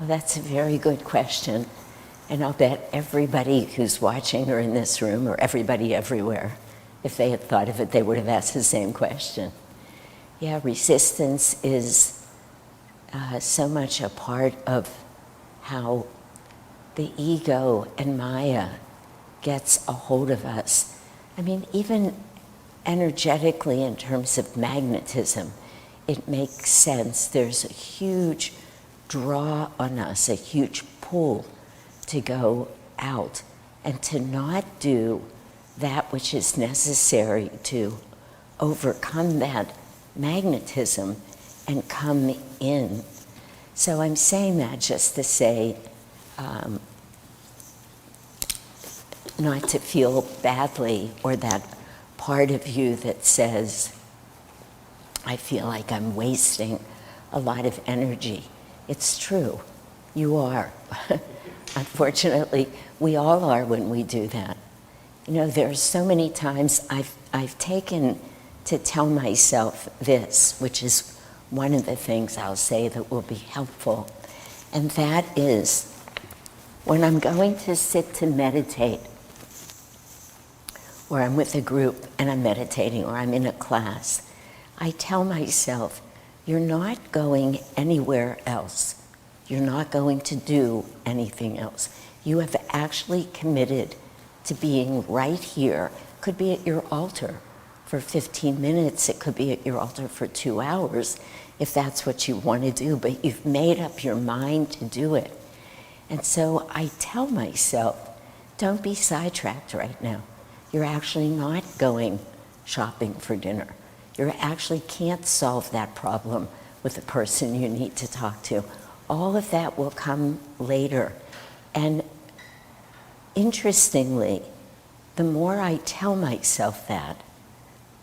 Well, that's a very good question. And I'll bet everybody who's watching or in this room, or everybody everywhere, if they had thought of it, they would have asked the same question. Yeah, resistance is so much a part of how the ego and Maya gets a hold of us. I mean, even energetically in terms of magnetism, it makes sense. There's a huge draw on us, a huge pull to go out and to not do that which is necessary to overcome that magnetism and come in. So I'm saying that just to say, not to feel badly, or that part of you that says, I feel like I'm wasting a lot of energy. It's true, you are. Unfortunately, we all are when we do that. You know, there are so many times I've taken to tell myself this, which is one of the things I'll say that will be helpful, and that is, when I'm going to sit to meditate, or I'm with a group and I'm meditating, or I'm in a class, I tell myself, you're not going anywhere else. You're not going to do anything else. You have actually committed to being right here. Could be at your altar for 15 minutes. It could be at your altar for 2 hours, if that's what you want to do, but you've made up your mind to do it. And so I tell myself, don't be sidetracked right now. You're actually not going shopping for dinner. You actually can't solve that problem with the person you need to talk to. All of that will come later. And interestingly, the more I tell myself that,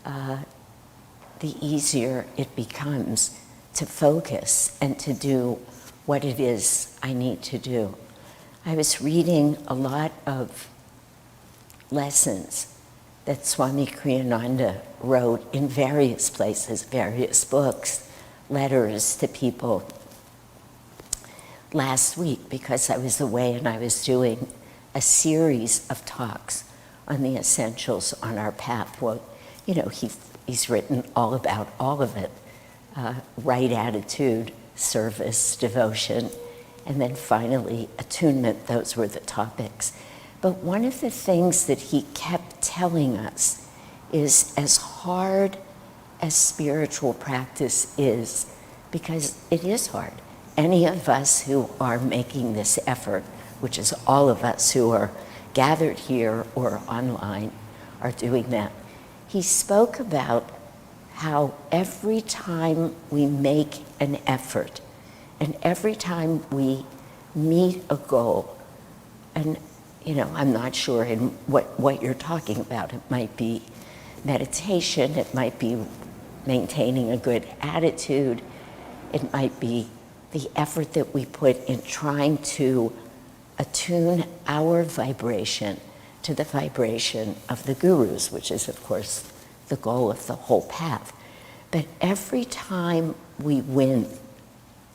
the easier it becomes to focus and to do what it is I need to do. I was reading a lot of lessons that Swami Kriyananda wrote in various places, various books, letters to people last week, because I was away and I was doing a series of talks on the essentials on our path. Well, you know, he's written all about all of it. Right attitude, service, devotion, and then finally attunement. Those were the topics. But one of the things that he kept telling us is, as hard as spiritual practice is, because it is hard, any of us who are making this effort, which is all of us who are gathered here or online, are doing that. He spoke about how every time we make an effort and every time we meet a goal, and you know, I'm not sure in what you're talking about. It might be meditation, it might be maintaining a good attitude, it might be the effort that we put in trying to attune our vibration to the vibration of the gurus, which is, of course, the goal of the whole path. But every time we win,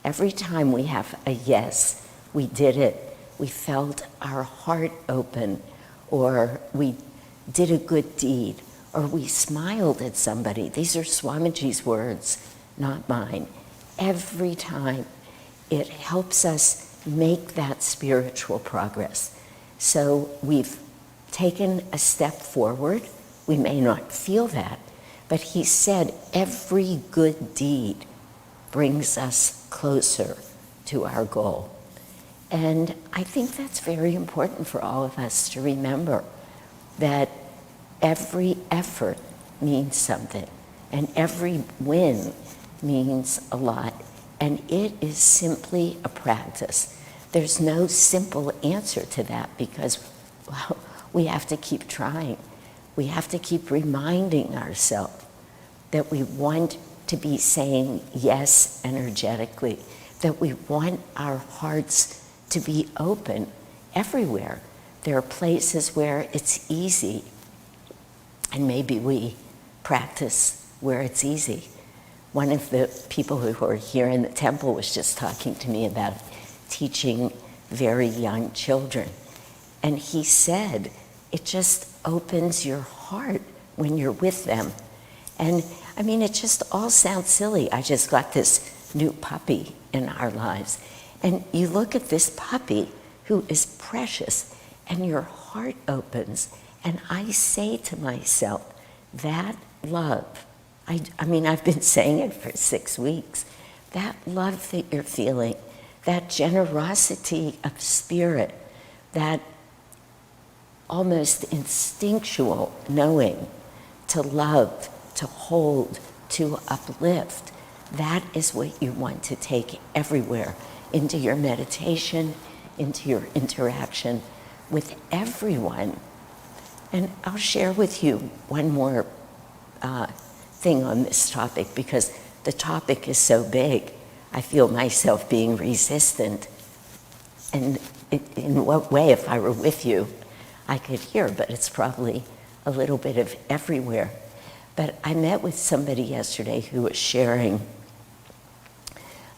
every time we have a yes, we did it, we felt our heart open, or we did a good deed, or we smiled at somebody. These are Swamiji's words, not mine. Every time it helps us make that spiritual progress. So we've taken a step forward. We may not feel that, but he said every good deed brings us closer to our goal. And I think that's very important for all of us to remember, that every effort means something, and every win means a lot, and it is simply a practice. There's no simple answer to that, because, well, we have to keep trying. We have to keep reminding ourselves that we want to be saying yes energetically, that we want our hearts to be open everywhere. There are places where it's easy, and maybe we practice where it's easy. One of the people who are here in the temple was just talking to me about teaching very young children. And he said, it just opens your heart when you're with them. And I mean, it just all sounds silly. I just got this new puppy in our lives. And you look at this puppy who is precious, and your heart opens. And I say to myself, that love, I mean, I've been saying it for 6 weeks, that love that you're feeling, that generosity of spirit, that almost instinctual knowing to love, to hold, to uplift, that is what you want to take everywhere, into your meditation, into your interaction with everyone. And I'll share with you one more thing on this topic, because the topic is so big. I feel myself being resistant. And in what way, if I were with you, I could hear, but it's probably a little bit of everywhere. But I met with somebody yesterday who was sharing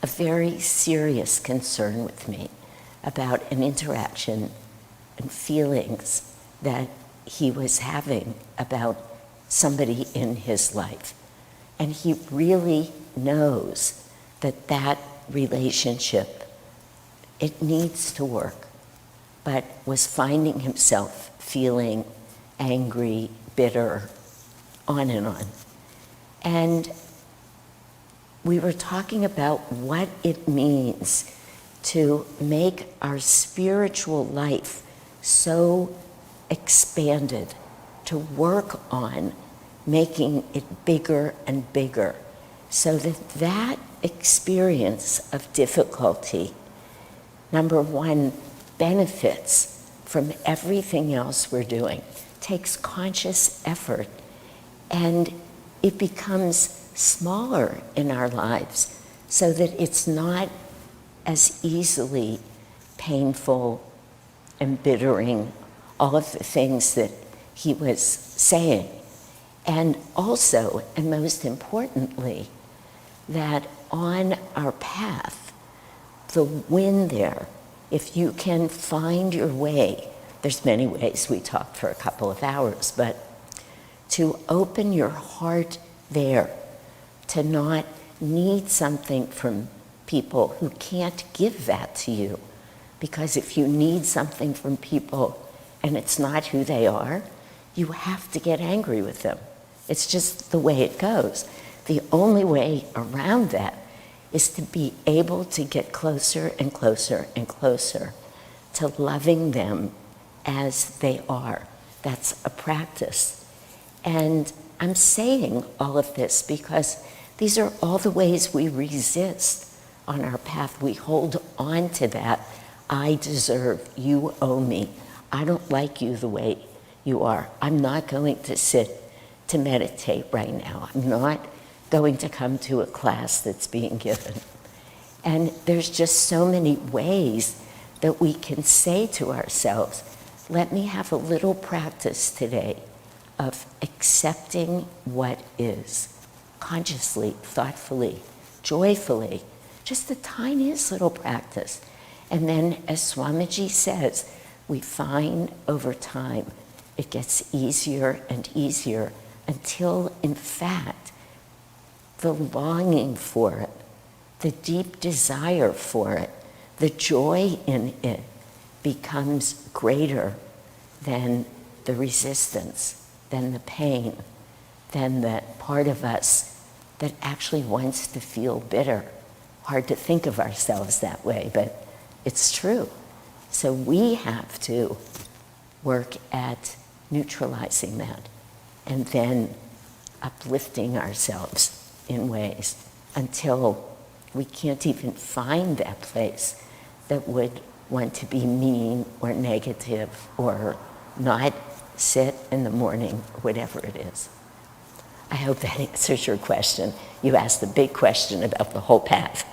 a very serious concern with me about an interaction and feelings that he was having about somebody in his life. And he really knows that that relationship, it needs to work, but was finding himself feeling angry, bitter, on and on. And we were talking about what it means to make our spiritual life so expanded, to work on making it bigger and bigger, so that that experience of difficulty, number one, benefits from everything else we're doing, takes conscious effort, and it becomes smaller in our lives so that it's not as easily painful, embittering, all of the things that he was saying. And also, and most importantly, that on our path, the win there, if you can find your way, there's many ways, we talked for a couple of hours, but to open your heart there, to not need something from people who can't give that to you. Because if you need something from people and it's not who they are, you have to get angry with them. It's just the way it goes. The only way around that is to be able to get closer and closer and closer to loving them as they are. That's a practice. And I'm saying all of this because these are all the ways we resist on our path. We hold on to that. I deserve, you owe me. I don't like you the way you are. I'm not going to sit to meditate right now. I'm not going to come to a class that's being given. And there's just so many ways that we can say to ourselves, let me have a little practice today of accepting what is, consciously, thoughtfully, joyfully, just the tiniest little practice. And then, as Swamiji says, we find over time it gets easier and easier until, in fact, the longing for it, the deep desire for it, the joy in it becomes greater than the resistance, than the pain, than that part of us that actually wants to feel bitter. Hard to think of ourselves that way, but it's true. So we have to work at neutralizing that and then uplifting ourselves in ways until we can't even find that place that would want to be mean or negative or not sit in the morning, whatever it is. I hope that answers your question. You asked the big question about the whole path.